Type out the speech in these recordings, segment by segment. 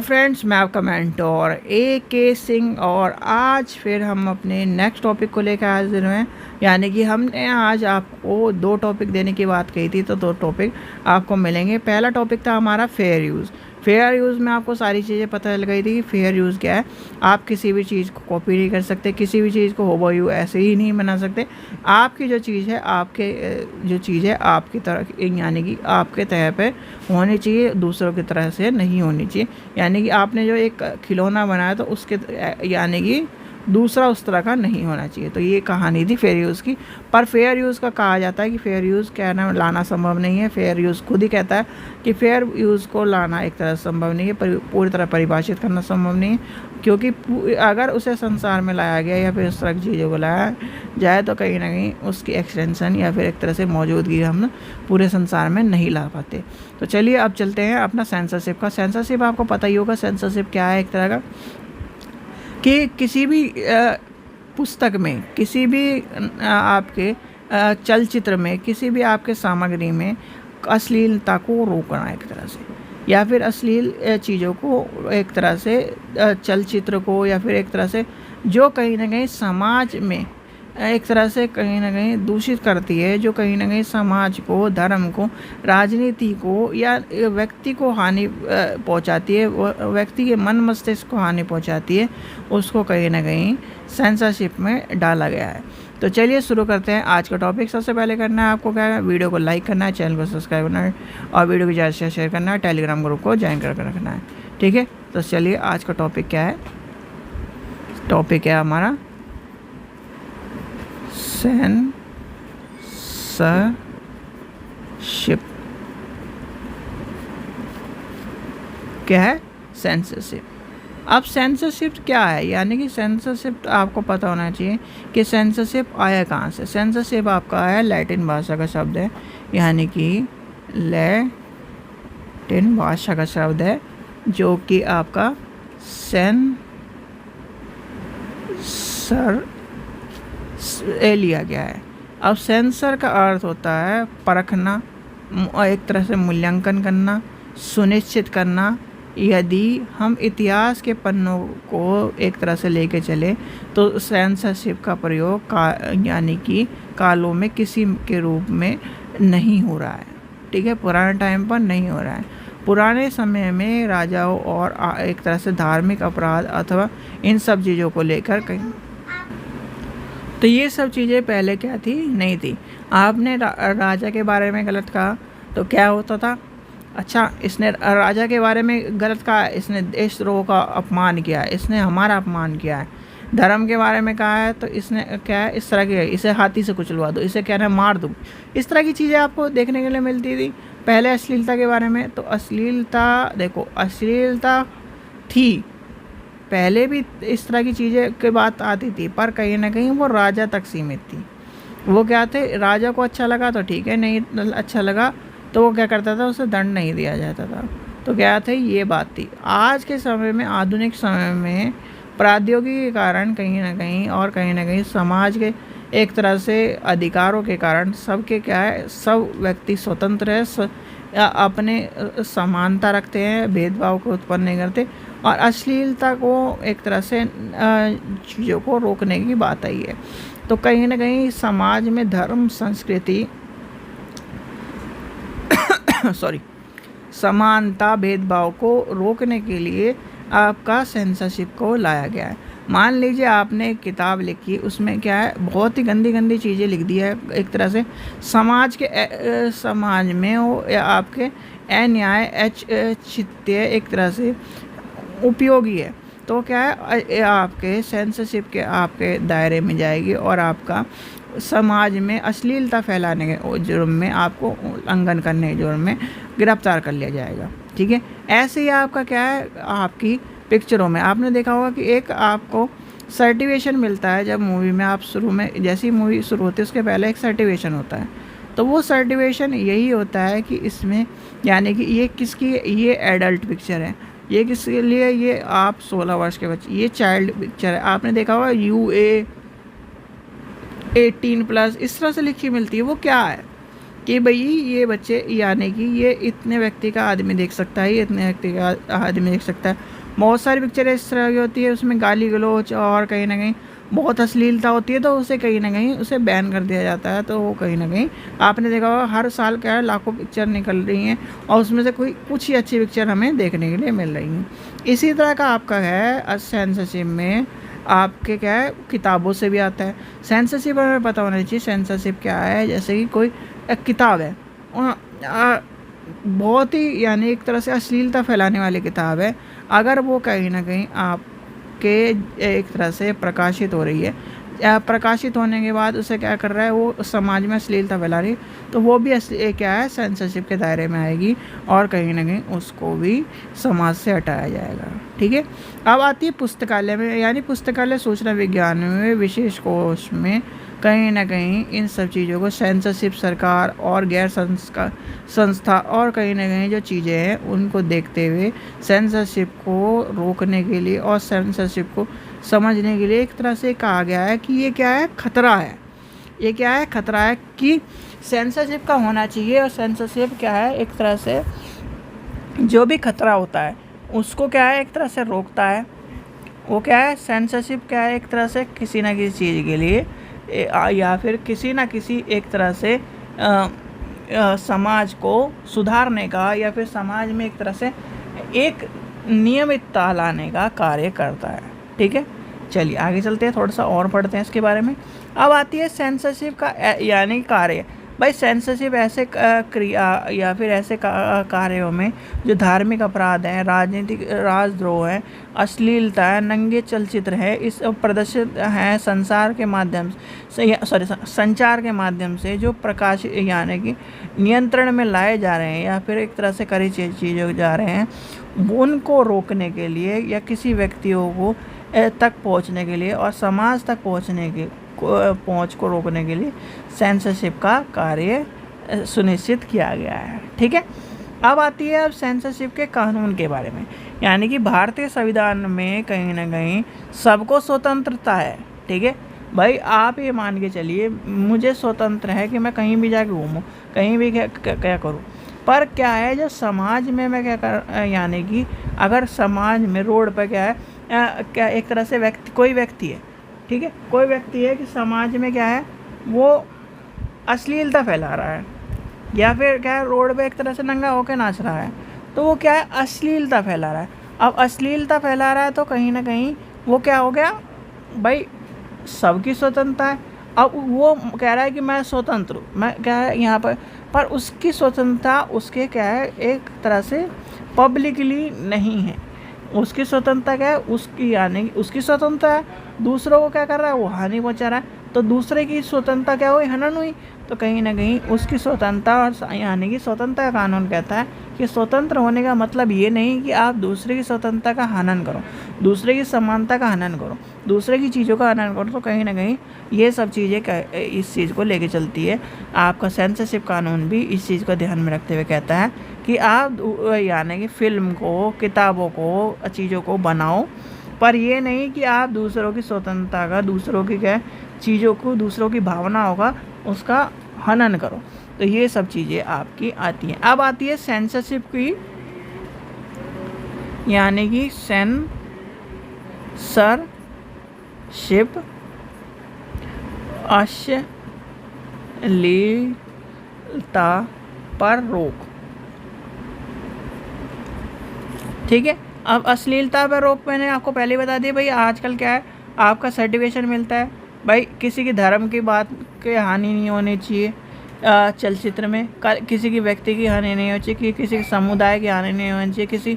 Friends, मैं आपका mentor A.K. Singh और आज फिर हम अपने नेक्स्ट टॉपिक को लेकर हाजिर हुए हैं। यानी कि हमने आज आपको 2 टॉपिक देने की बात कही थी, तो 2 टॉपिक आपको मिलेंगे। पहला टॉपिक था हमारा फेयर यूज़। फेयर यूज़ में आपको सारी चीज़ें पता चल गई थी कि फेयर यूज़ क्या है। आप किसी भी चीज़ को कॉपी नहीं कर सकते, किसी भी चीज़ को होबहू ऐसे ही नहीं बना सकते। आपकी जो चीज़ है, जो चीज़ है आपकी तरह, यानी कि आपके तय पे होनी चाहिए, दूसरों की तरह से नहीं होनी चाहिए। यानी कि आपने जो एक खिलौना बनाया तो उसके यानी कि दूसरा उस तरह का नहीं होना चाहिए। तो ये कहानी थी फेयर यूज़ की। पर फेयर यूज़ का कहा जाता है कि फेयर यूज़ कहना लाना संभव नहीं है। फेयर यूज़ खुद ही कहता है कि फेयर यूज़ को लाना एक तरह संभव नहीं है, पूरी तरह परिभाषित करना संभव नहीं है, क्योंकि अगर उसे संसार में लाया गया या फिर उस तरह की चीज़ों को लाया जाए तो कहीं ना कहीं उसकी एक्सटेंशन या फिर एक तरह से मौजूदगी हम पूरे संसार में नहीं ला पाते। तो चलिए अब चलते हैं अपना सेंसरशिप का। सेंसरशिप आपको पता ही होगा सेंसरशिप क्या है। एक तरह का कि किसी भी पुस्तक में, किसी भी आपके चलचित्र में, किसी भी आपके सामग्री में अश्लीलता को रोकना एक तरह से, या फिर अश्लील चीज़ों को एक तरह से, चलचित्र को, या फिर एक तरह से जो कहीं ना कहीं समाज में एक तरह से कहीं ना कहीं दूषित करती है, जो कहीं ना कहीं समाज को, धर्म को, राजनीति को या व्यक्ति को हानि पहुंचाती है, व्यक्ति के मन मस्तिष्क को हानि पहुंचाती है, उसको कहीं ना कहीं सेंसरशिप में डाला गया है। तो चलिए शुरू करते हैं आज का टॉपिक। सबसे पहले करना है आपको क्या है, वीडियो को लाइक करना है, चैनल को सब्सक्राइब करना है और वीडियो को ज़्यादा से शेयर करना है, टेलीग्राम ग्रुप को ज्वाइन करके रखना है। ठीक है, तो चलिए आज का टॉपिक क्या है। टॉपिक है हमारा सेंसरशिप। क्या है सेंसरशिप? अब सेंसरशिप क्या है, यानी कि सेंसरशिप आपको पता होना चाहिए कि सेंसरशिप आया कहाँ से। सेंसरशिप आपका आया लैटिन भाषा का शब्द है, यानी कि लैटिन भाषा का शब्द है, जो कि आपका सेंसर लिया गया है। अब सेंसर का अर्थ होता है परखना, एक तरह से मूल्यांकन करना, सुनिश्चित करना। यदि हम इतिहास के पन्नों को एक तरह से लेके चले तो सेंसरशिप का प्रयोग यानी कि कालों में किसी के रूप में नहीं हो रहा है। ठीक है, पुराने टाइम पर नहीं हो रहा है। पुराने समय में राजाओं और एक तरह से धार्मिक अपराध अथवा इन सब चीज़ों को लेकर कहीं, तो ये सब चीज़ें पहले क्या थी, नहीं थी। आपने राजा के बारे में गलत कहा तो क्या होता था, अच्छा इसने राजा के बारे में गलत कहा, इसने देशद्रोह का अपमान किया है, इसने हमारा अपमान किया है। धर्म के बारे में कहा है तो इसने क्या है, इस तरह की, इसे हाथी से कुचलवा दो, इसे क्या है मार दो। इस तरह की चीज़ें आपको देखने के लिए मिलती थी। पहले अश्लीलता के बारे में, तो अश्लीलता देखो, अश्लीलता थी पहले भी, इस तरह की चीज़ें की बात आती थी, पर कहीं ना कहीं वो राजा तक सीमित थी। वो क्या थे, राजा को अच्छा लगा तो ठीक है, नहीं अच्छा लगा तो वो क्या करता था, उसे दंड नहीं दिया जाता था। तो क्या थे, ये बात थी। आज के समय में, आधुनिक समय में प्रौद्योगिकी के कारण कहीं ना कहीं समाज के एक तरह से अधिकारों के कारण सबके क्या है, सब व्यक्ति स्वतंत्र है, अपने समानता रखते हैं, भेदभाव को उत्पन्न नहीं करते, और अश्लीलता को एक तरह से चीज़ों को रोकने की बात आई है। तो कहीं ना कहीं समाज में धर्म, संस्कृति सॉरी समानता, भेदभाव को रोकने के लिए आपका सेंसरशिप को लाया गया है। मान लीजिए आपने एक किताब लिखी, उसमें क्या है, बहुत ही गंदी गंदी चीज़ें लिख दी है, एक तरह से समाज में वो आपके अन्याय, औचित्य एक तरह से उपयोगी है, तो क्या है, आपके सेंसरशिप के आपके दायरे में जाएगी और आपका समाज में अश्लीलता फैलाने के जुर्म में, आपको उल्लंघन करने के जुर्म में गिरफ्तार कर लिया जाएगा। ठीक है, ऐसे ही आपका क्या है, आपकी पिक्चरों में आपने देखा होगा कि एक आपको सर्टिफिकेशन मिलता है। जब मूवी में आप शुरू में, जैसी मूवी शुरू होती है उसके पहले एक सर्टिफिकेशन होता है, तो वो सर्टिफिकेशन यही होता है कि इसमें, यानी कि ये किसकी, ये एडल्ट पिक्चर है, ये किसके लिए, ये आप 16 वर्ष के बच्चे, ये चाइल्ड पिक्चर है। आपने देखा होगा UA 18+, इस तरह से लिखी मिलती है। वो क्या है, कि भाई ये बच्चे, यानी कि ये इतने व्यक्ति का आदमी देख सकता है, ये इतने व्यक्ति का आदमी देख सकता है। बहुत सारी पिक्चरें इस तरह की होती है, उसमें गाली गलौज और कहीं ना कहीं बहुत अश्लीलता होती है, तो उसे कहीं ना कहीं उसे बैन कर दिया जाता है। तो वो कहीं ना कहीं आपने देखा होगा हर साल क्या है, लाखों पिक्चर निकल रही हैं और उसमें से कोई कुछ ही अच्छी पिक्चर हमें देखने के लिए मिल रही हैं। इसी तरह का आपका है सेंसरशिप में आपके क्या है, किताबों से भी आता है। सेंसरशिप हमें पता होना चाहिए सेंसरशिप क्या है। जैसे कि कोई एक किताब है, बहुत ही यानी एक तरह से अश्लीलता फैलाने वाली किताब है, अगर वो कहीं ना कहीं आपके एक तरह से प्रकाशित हो रही है, प्रकाशित होने के बाद उसे क्या कर रहा है, वो समाज में अश्लीलता फैला रही है, तो वो भी क्या है, सेंसरशिप के दायरे में आएगी और कहीं ना कहीं उसको भी समाज से हटाया जाएगा। ठीक है। अब आती है पुस्तकालय में, यानी पुस्तकालय सूचना विज्ञान में विशेष कोश में कहीं ना कहीं इन सब चीज़ों को सेंसरशिप सरकार और गैर संस्था और कहीं ना कहीं जो चीज़ें हैं उनको देखते हुए सेंसरशिप को रोकने के लिए और सेंसरशिप को समझने के लिए एक तरह से कहा गया है कि ये क्या है, खतरा है। ये क्या है, खतरा है कि सेंसरशिप का होना चाहिए। और सेंसरशिप क्या है, एक तरह से जो भी खतरा होता है उसको क्या है, एक तरह से रोकता है। वो क्या है, सेंसरशिप क्या है, एक तरह से किसी ना किसी चीज़ के लिए या फिर किसी ना किसी एक तरह से समाज को सुधारने का या फिर समाज में एक तरह से एक नियमितता लाने का कार्य करता है। ठीक है, चलिए आगे चलते हैं, थोड़ा सा और पढ़ते हैं इसके बारे में। अब आती है सेंसरशिप का यानी कार्य। भाई सेंसरशिप ऐसे क्रिया या फिर ऐसे कार्यों में जो धार्मिक अपराध हैं, राजनीतिक राजद्रोह है, अश्लीलता है, नंगे चलचित्र है, इस प्रदर्शित हैं संसार के माध्यम से संचार के माध्यम से जो प्रकाश यानी कि नियंत्रण में लाए जा रहे हैं या फिर एक तरह से करी चीज़ों जा रहे हैं, उनको रोकने के लिए या किसी व्यक्तियों को तक पहुंचने के लिए और समाज तक पहुंच को रोकने के लिए सेंसरशिप का कार्य सुनिश्चित किया गया है। ठीक है। अब आती है अब सेंसरशिप के कानून के बारे में, यानी कि भारतीय संविधान में कहीं ना कहीं सबको स्वतंत्रता है। ठीक है भाई, आप ये मान के चलिए मुझे स्वतंत्र है कि मैं कहीं भी जाके घूमूँ, कहीं भी क्या करूँ, पर क्या है जो समाज में मैं क्या कर यानी कि अगर समाज में रोड पर क्या है क्या एक तरह से कोई व्यक्ति है, ठीक है, कोई व्यक्ति है कि समाज में क्या है वो अश्लीलता फैला रहा है या फिर क्या है रोड पे एक तरह से नंगा होकर नाच रहा है, तो वो क्या है अश्लीलता फैला रहा है। अब अश्लीलता फैला रहा है तो कहीं ना कहीं वो क्या हो गया भाई, सबकी स्वतंत्रता है। अब वो कह रहा है कि मैं स्वतंत्र हूँ, मैं क्या है यहाँ पर उसकी स्वतंत्रता उसके क्या है एक तरह से पब्लिकली नहीं है। उसकी स्वतंत्रता क्या है, उसकी यानी उसकी स्वतंत्रता है, दूसरों को क्या कर रहा है वो हानि पहुंचा रहा है, तो दूसरे की स्वतंत्रता क्या हुई, हनन हुई। तो कहीं ना कहीं उसकी स्वतंत्रता और यानी कि स्वतंत्रता का कानून कहता है कि स्वतंत्र होने का मतलब ये नहीं कि आप दूसरे की स्वतंत्रता का हनन करो, दूसरे की समानता का हनन करो, दूसरे की चीज़ों का हनन करो। तो कहीं ना कहीं ये सब चीज़ें इस चीज़ को लेके चलती है। आपका सेंसरशिप कानून भी इस चीज़ को ध्यान में रखते हुए कहता है कि आप यानी कि फिल्म को, किताबों को, चीज़ों को बनाओ, पर ये नहीं कि आप दूसरों की स्वतंत्रता का, दूसरों की क्या चीज़ों को, दूसरों की भावनाओं का उसका हनन करो। तो ये सब चीज़ें आपकी आती हैं। अब आती है सेंसरशिप की, यानी कि सेंसरशिप अश्लीलता पर रोक। ठीक है, अब अश्लीलता पर रोक मैंने आपको पहले ही बता दिया। भाई आजकल क्या है, आपका सर्टिफिकेशन मिलता है, भाई किसी की धर्म की बात की हानि नहीं होनी चाहिए चलचित्र में, किसी की व्यक्ति की हानि नहीं होनी चाहिए, किसी समुदाय की हानि नहीं होनी चाहिए, किसी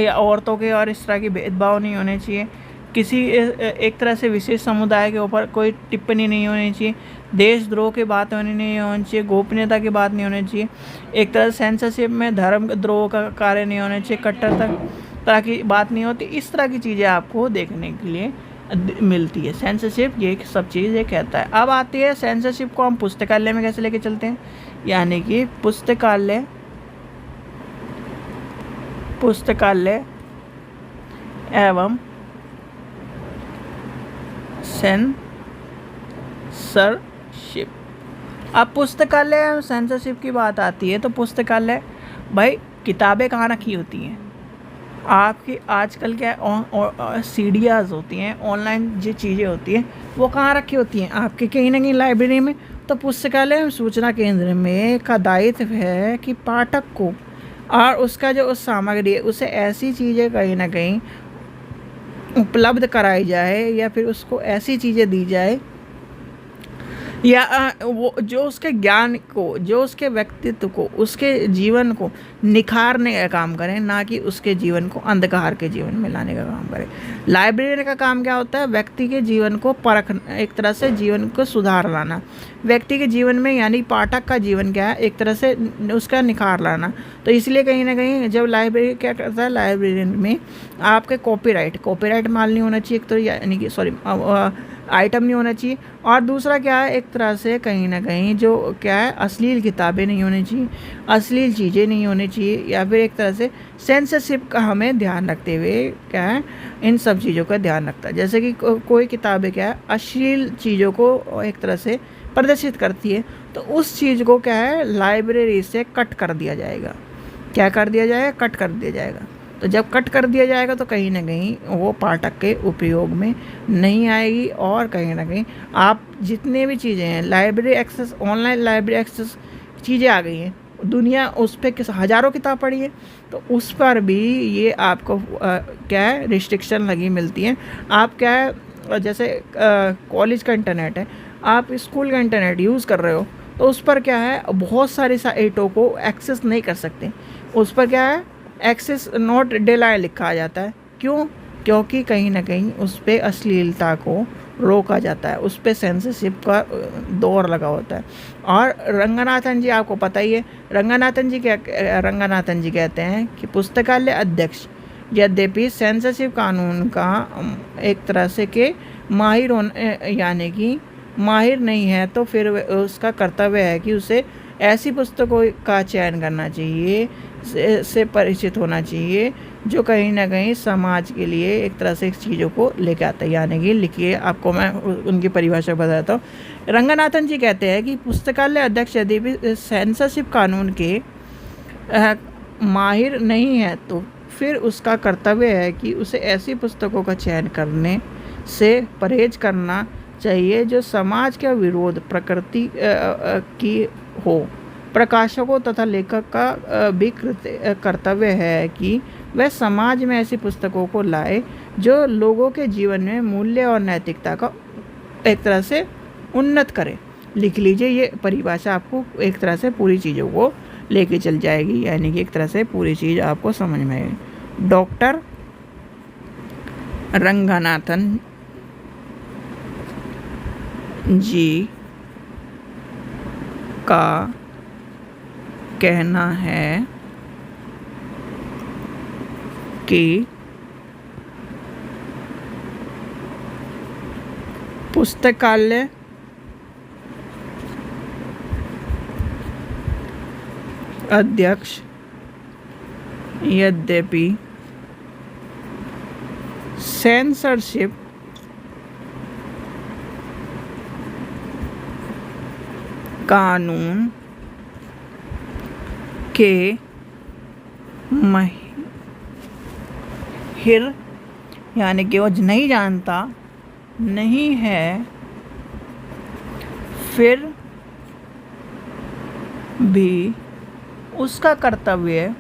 औरतों के और इस तरह की भेदभाव नहीं होने चाहिए, किसी एक तरह से विशेष समुदाय के ऊपर कोई टिप्पणी नहीं होनी चाहिए, देशद्रोह की बात नहीं होनी चाहिए, गोपनीयता की बात नहीं होनी चाहिए, एक तरह से सेंसरशिप में धर्म द्रोह का कार्य नहीं होना चाहिए, कट्टरता की बात नहीं होती। इस तरह की चीज़ें आपको देखने के लिए मिलती है। सेंसरशिप ये सब चीज़ ये कहता है। अब आती है सेंसरशिप को हम पुस्तकालय में कैसे लेके चलते हैं, यानी कि पुस्तकालय एवं सेंसरशिप। अब पुस्तकालय सेंसरशिप की बात आती है तो पुस्तकालय भाई किताबें कहाँ रखी होती हैं आपकी आजकल क्या है सीडीआज होती हैं ऑनलाइन जो चीज़ें होती हैं वो कहाँ रखी होती हैं आपके कहीं ना कहीं लाइब्रेरी में। तो पुस्तकालय एवं सूचना केंद्र में का दायित्व है कि पाठक को और उसका जो उस सामग्री है उसे ऐसी चीज़ें कहीं ना कहीं उपलब्ध कराई जाए या फिर उसको ऐसी चीज़ें दी जाए या वो जो उसके ज्ञान को जो उसके व्यक्तित्व को उसके जीवन को निखारने का काम करें ना कि उसके जीवन को अंधकार के जीवन में लाने का काम करें। लाइब्रेरी का काम क्या होता है व्यक्ति के जीवन को परख एक तरह से जीवन को सुधार लाना व्यक्ति के जीवन में यानी पाठक का जीवन क्या है एक तरह से उसका निखार लाना। तो इसलिए कहीं ना कहीं जब लाइब्रेरी क्या करता है लाइब्रेरी में आपके कॉपीराइट माल नहीं होना चाहिए एक तो यानी कि सॉरी आइटम नहीं होना चाहिए और दूसरा क्या है एक तरह से कहीं ना कहीं जो क्या है अश्लील किताबें नहीं होनी चाहिए अश्लील चीज़ें नहीं होनी चाहिए या फिर एक तरह से सेंसरशिप का हमें ध्यान रखते हुए क्या है इन सब चीज़ों का ध्यान रखता है। जैसे कि कोई किताबें क्या है अश्लील चीज़ों को एक तरह से प्रदर्शित करती है तो उस चीज़ को क्या है लाइब्रेरी से कट कर दिया जाएगा। क्या कर दिया जाएगा कट कर दिया जाएगा। तो जब कट कर दिया जाएगा तो कहीं ना कहीं वो पाठक के उपयोग में नहीं आएगी और कहीं ना कहीं आप जितने भी चीज़ें हैं library access online library access चीज़ें आ गई हैं दुनिया उस पर हज़ारों किताब पढ़ी है तो उस पर भी ये आपको क्या है रिस्ट्रिक्शन लगी मिलती हैं। आप क्या है जैसे कॉलेज का इंटरनेट है आप स्कूल का इंटरनेट यूज़ कर रहे हो तो उस पर क्या है बहुत सारे साइटों को एक्सेस नहीं कर सकते। उस पर क्या है एक्सेस नॉट डिनाइड लिखा जाता है। क्यों? क्योंकि कहीं ना कहीं उस पर अश्लीलता को रोका जाता है उस पर सेंसरशिप का दौर लगा होता है। और रंगनाथन जी आपको पता ही है रंगनाथन जी कहते हैं कि पुस्तकालय अध्यक्ष यद्यपि सेंसरशिप कानून का एक तरह से के माहिर यानी कि माहिर नहीं है तो फिर उसका कर्तव्य है कि उसे ऐसी पुस्तकों का चयन करना चाहिए से परिचित होना चाहिए जो कहीं ना कहीं समाज के लिए एक तरह से चीज़ों को लेके आता है। यानी कि लिखिए आपको मैं उनकी परिभाषा बताता हूँ। रंगनाथन जी कहते हैं कि पुस्तकालय अध्यक्ष यदि सेंसरशिप कानून के माहिर नहीं है तो फिर उसका कर्तव्य है कि उसे ऐसी पुस्तकों का चयन करने से परहेज करना चाहिए जो समाज के विरोध प्रकृति की हो। प्रकाशकों तथा लेखक का भी कर्तव्य है कि वह समाज में ऐसी पुस्तकों को लाए जो लोगों के जीवन में मूल्य और नैतिकता का एक तरह से उन्नत करे। लिख लीजिए ये परिभाषा आपको एक तरह से पूरी चीज़ों को लेके चल जाएगी यानी कि एक तरह से पूरी चीज़ आपको समझ में आएगी। डॉक्टर रंगनाथन जी का कहना है कि पुस्तकालय अध्यक्ष यद्यपि सेंसरशिप कानून के माहिर यानी कि वो नहीं जानता नहीं है फिर भी उसका कर्तव्य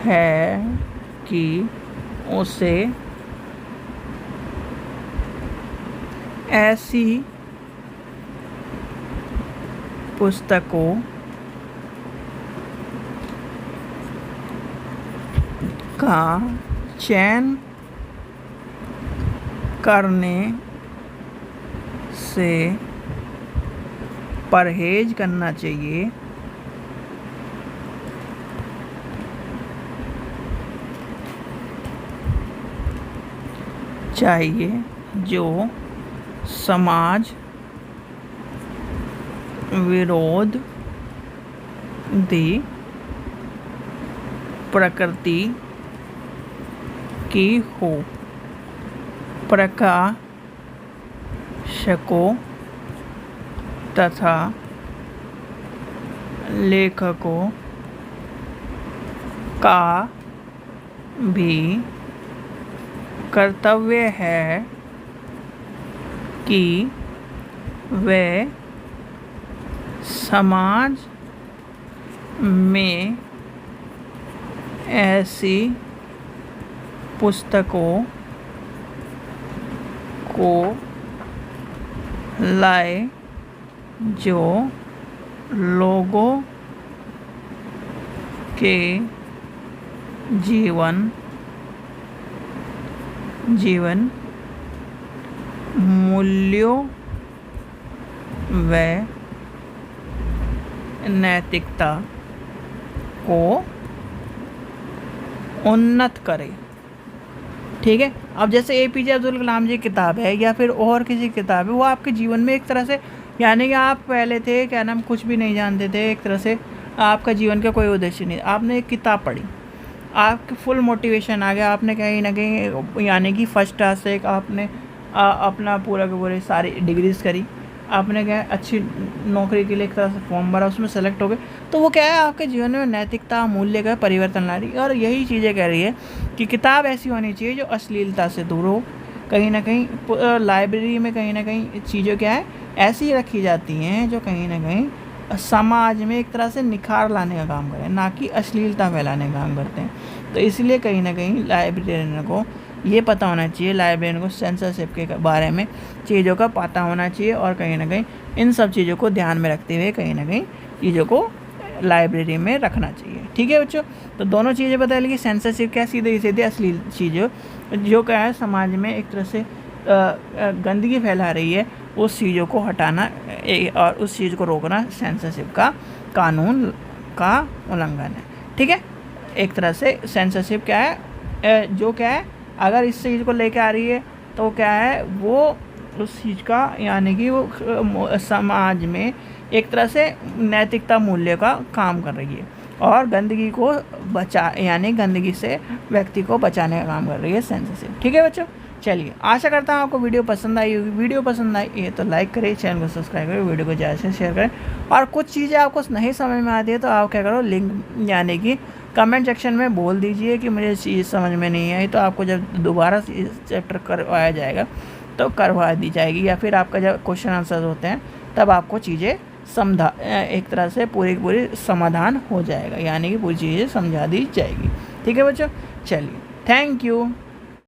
है कि उसे ऐसी पुस्तकों का चयन करने से परहेज करना चाहिए जो समाज विरोधी प्रकृति की हो। प्रकाशकों तथा लेखकों का भी कर्तव्य है कि वे समाज में ऐसी पुस्तकों को लाए जो लोगों के जीवन मूल्यों व नैतिकता को उन्नत करे। ठीक है। अब जैसे APJ अब्दुल कलाम जी की किताब है या फिर और किसी किताब है, वो आपके जीवन में एक तरह से, यानी कि आप पहले थे क्या नाम, कुछ भी नहीं जानते थे, एक तरह से आपका जीवन का कोई उद्देश्य नहीं, आपने एक किताब पढ़ी, आपके फुल मोटिवेशन आ गया, आपने कहीं ना कहीं यानी कि फर्स्ट क्लास से आपने अपना पूरा के पूरे सारी डिग्रीज करी, आपने क्या अच्छी नौकरी के लिए एक तरह से फॉर्म भरा, उसमें सेलेक्ट हो गए, तो वो क्या है आपके जीवन में नैतिकता मूल्य का परिवर्तन ला रही है। और यही चीज़ें कह रही है कि किताब ऐसी होनी चाहिए जो अश्लीलता से दूर हो। कहीं ना कहीं लाइब्रेरी में कहीं ना कहीं चीज़ें क्या है ऐसी रखी जाती हैं जो कहीं ना कहीं समाज में एक तरह से निखार लाने का काम करें, ना कि अश्लीलता फैलाने का काम करते हैं। तो इसलिए कहीं ना कहीं लाइब्रेरियन को ये पता होना चाहिए, लाइब्रेरियन को सेंसरशिप के बारे में चीज़ों का पता होना चाहिए, और कहीं ना कहीं इन सब चीज़ों को ध्यान में रखते हुए कहीं ना कहीं चीज़ों को लाइब्रेरी में रखना चाहिए। ठीक है बच्चों, तो दोनों चीज़ें बता ली कि सेंसरशिप क्या, सीधे सीधे अश्लील चीज़ों जो क्या है समाज में एक तरह से गंदगी फैला रही है, उस चीज़ों को हटाना और उस चीज़ को रोकना सेंसरशिप का कानून का उल्लंघन है। ठीक है, एक तरह से सेंसरशिप क्या है, जो क्या है अगर इस चीज़ को लेके आ रही है तो क्या है वो उस चीज़ का यानी कि वो समाज में एक तरह से नैतिकता मूल्य का काम कर रही है और गंदगी को यानी गंदगी से व्यक्ति को बचाने का काम कर रही है सेंसरशिप। ठीक है बच्चों, चलिए आशा करता हूँ आपको वीडियो पसंद आई होगी। वीडियो पसंद आई है तो लाइक करें, चैनल को सब्सक्राइब करें, वीडियो को ज़्यादा से शेयर करें, और कुछ चीज़ें आपको नहीं समझ में आती है तो आप क्या करो, लिंक यानी कि कमेंट सेक्शन में बोल दीजिए कि मुझे चीज़ समझ में नहीं आई, तो आपको जब दोबारा चैप्टर करवाया जाएगा तो करवा दी जाएगी, या फिर आपका जब क्वेश्चन आंसर होते हैं तब आपको चीज़ें एक तरह से पूरी समाधान हो जाएगा, यानी कि पूरी चीज़ें समझा दी जाएगी। ठीक है बच्चों, चलिए थैंक यू।